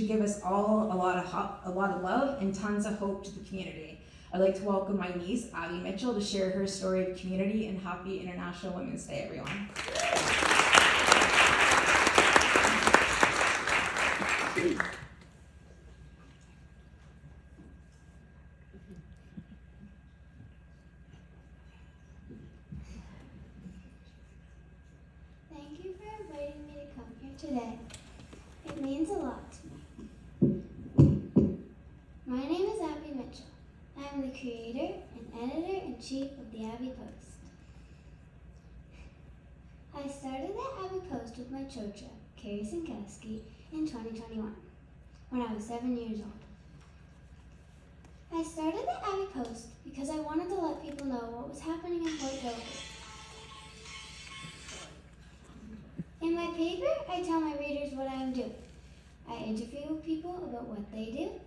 give us all a lot of love and tons of hope to the community. I'd like to welcome my niece, Abby Mitchell, to share her story of community, and happy International Women's Day, everyone. Thank you for inviting me to come here today. It means a lot to me. My name is Abby Mitchell. I am the creator and editor-in-chief of the Abby Post. I started the Abby Post with my chocha, Carrie Sinkowski, in 2021, when I was 7 years old. I started the Abby Post because I wanted to let people know what was happening in Port Dover. In my paper, I tell my readers what I am doing. I interview people about what they do.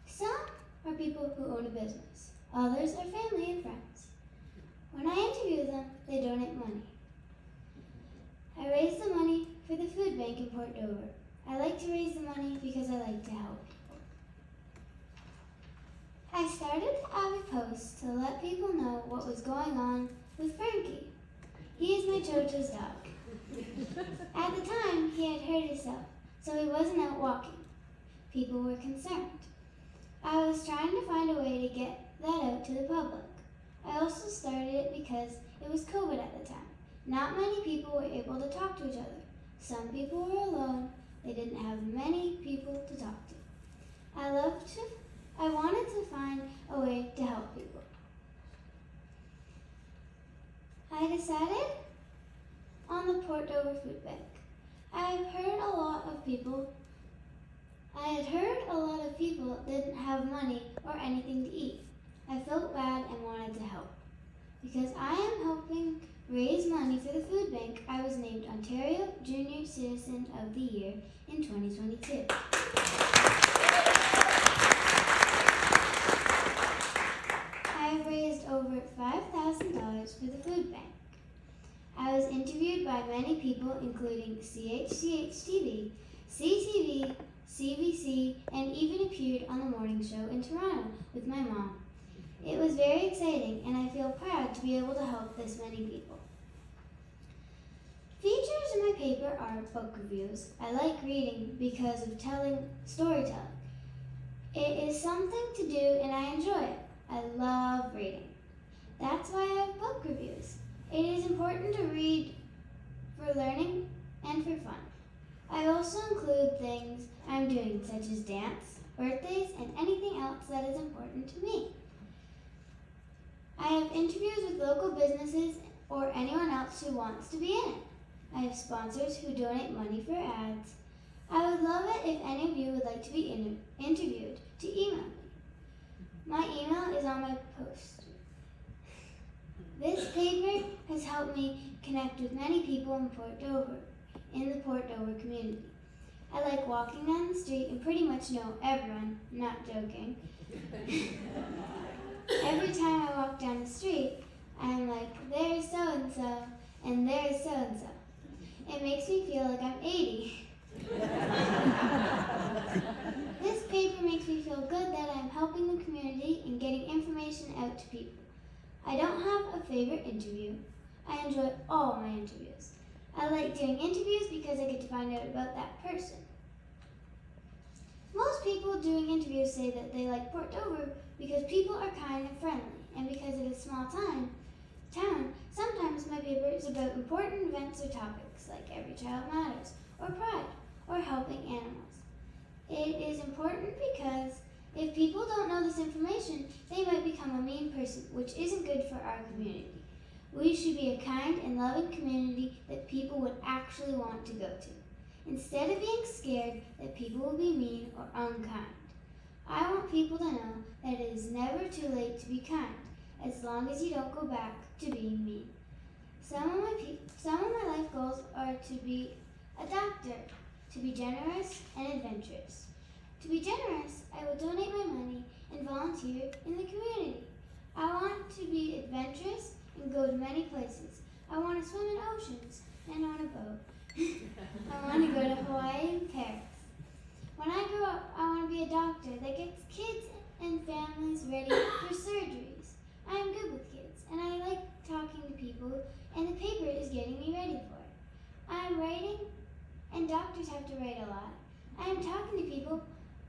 Some are people who own a business. Others are family and friends. When I interview them, they donate money. I raise the money for the food bank in Port Dover. I like to raise the money because I like to help people. I started the Abby Post to let people know what was going on with Frankie. He is my chocha's dog. At the time, he had hurt himself, so he wasn't out walking. People were concerned. I was trying to find a way to get that out to the public. I also started it because it was COVID at the time. Not many people were able to talk to each other. Some people were alone. They didn't have many people to talk to. I wanted to find a way to help people. I decided on the Port Dover Food Bank. I had heard a lot of people didn't have money or anything to eat. I felt bad and wanted to help. Because I am helping raise money for the food bank, I was named Ontario Junior Citizen of the Year in 2022. I have raised over $5,000 for the food bank. I was interviewed by many people, including CHCH-TV, CTV, CBC, and even appeared on the morning show in Toronto with my mom. It was very exciting, and I feel proud to be able to help this many people. Features in my paper are book reviews. I like reading because of storytelling. It is something to do, and I enjoy it. I love reading. That's why I have book reviews. It is important to read for learning and for fun. I also include things I'm doing, such as dance, birthdays, and anything else that is important to me. I have interviews with local businesses or anyone else who wants to be in it. I have sponsors who donate money for ads. I would love it if any of you would like to be interviewed to email me. My email is on my post. This paper has helped me connect with many people in the Port Dover community. I like walking down the street and pretty much know everyone, not joking. Every time I walk down the street, I'm like, there's so-and-so, and there's so-and-so. It makes me feel like I'm 80. This paper makes me feel good that I'm helping the community and getting information out to people. I don't have a favorite interview. I enjoy all my interviews. I like doing interviews because I get to find out about that person. Most people doing interviews say that they like Port Dover because people are kind and friendly, and because it is a small town, sometimes my paper is about important events or topics like Every Child Matters, or Pride, or helping animals. It is important because if people don't know this information, they might become a mean person, which isn't good for our community. We should be a kind and loving community that people would actually want to go to, instead of being scared that people will be mean or unkind. I want people to know that it is never too late to be kind, as long as you don't go back to being mean. Some of my life goals are to be a doctor, to be generous and adventurous. To be generous, I will donate my money and volunteer in the community. I want to be adventurous and go to many places. I want to swim in oceans and on a boat. I want to go to Hawaii and Paris. When I grow up, I want to be a doctor that gets kids and families ready for surgeries. I am good with kids, and I like talking to people, and the paper is getting me ready for it. I am writing, and doctors have to write a lot. I am talking to people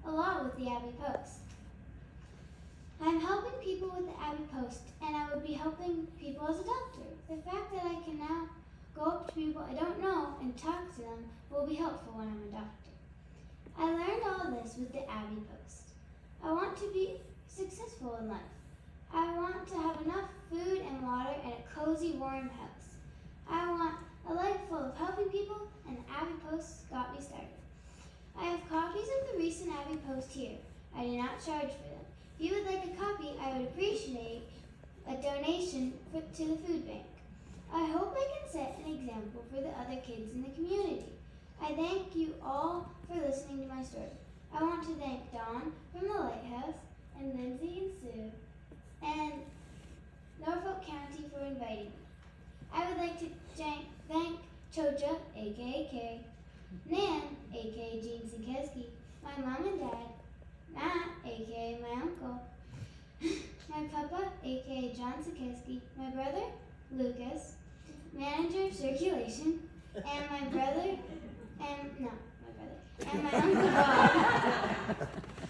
a lot with the Abbey Post. I am helping people with the Abbey Post, and I would be helping people as a doctor. The fact that I can now go up to people I don't know and talk to them will be helpful when I'm a doctor. I learned all this with the Abbey Post. I want to be successful in life. I want to have enough food and water and a cozy, warm house. I want a life full of helping people, and the Abbey Post got me started. I have copies of the recent Abbey Post here. I do not charge for them. If you would like a copy, I would appreciate a donation to the food bank. I hope I can set an example for the other kids in the community. I thank you all for listening to my story. I want to thank Dawn from the Lighthouse, and Lindsay and Sue, and Norfolk County for inviting me. I would like to thank Chocha, aka Kay, Nan, aka Jean Sikeski, my mom and dad, Matt, aka my uncle, my papa, aka John Sikeski, my brother, Lucas, manager of circulation, and my brother, and my Uncle Bob,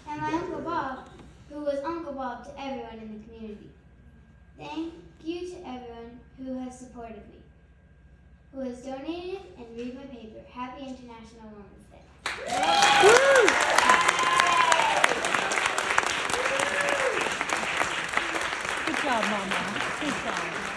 and my Uncle Bob, who was Uncle Bob to everyone in the community. Thank you to everyone who has supported me, who has donated and read my paper. Happy International Women's Day. Good job, Mama. Good job.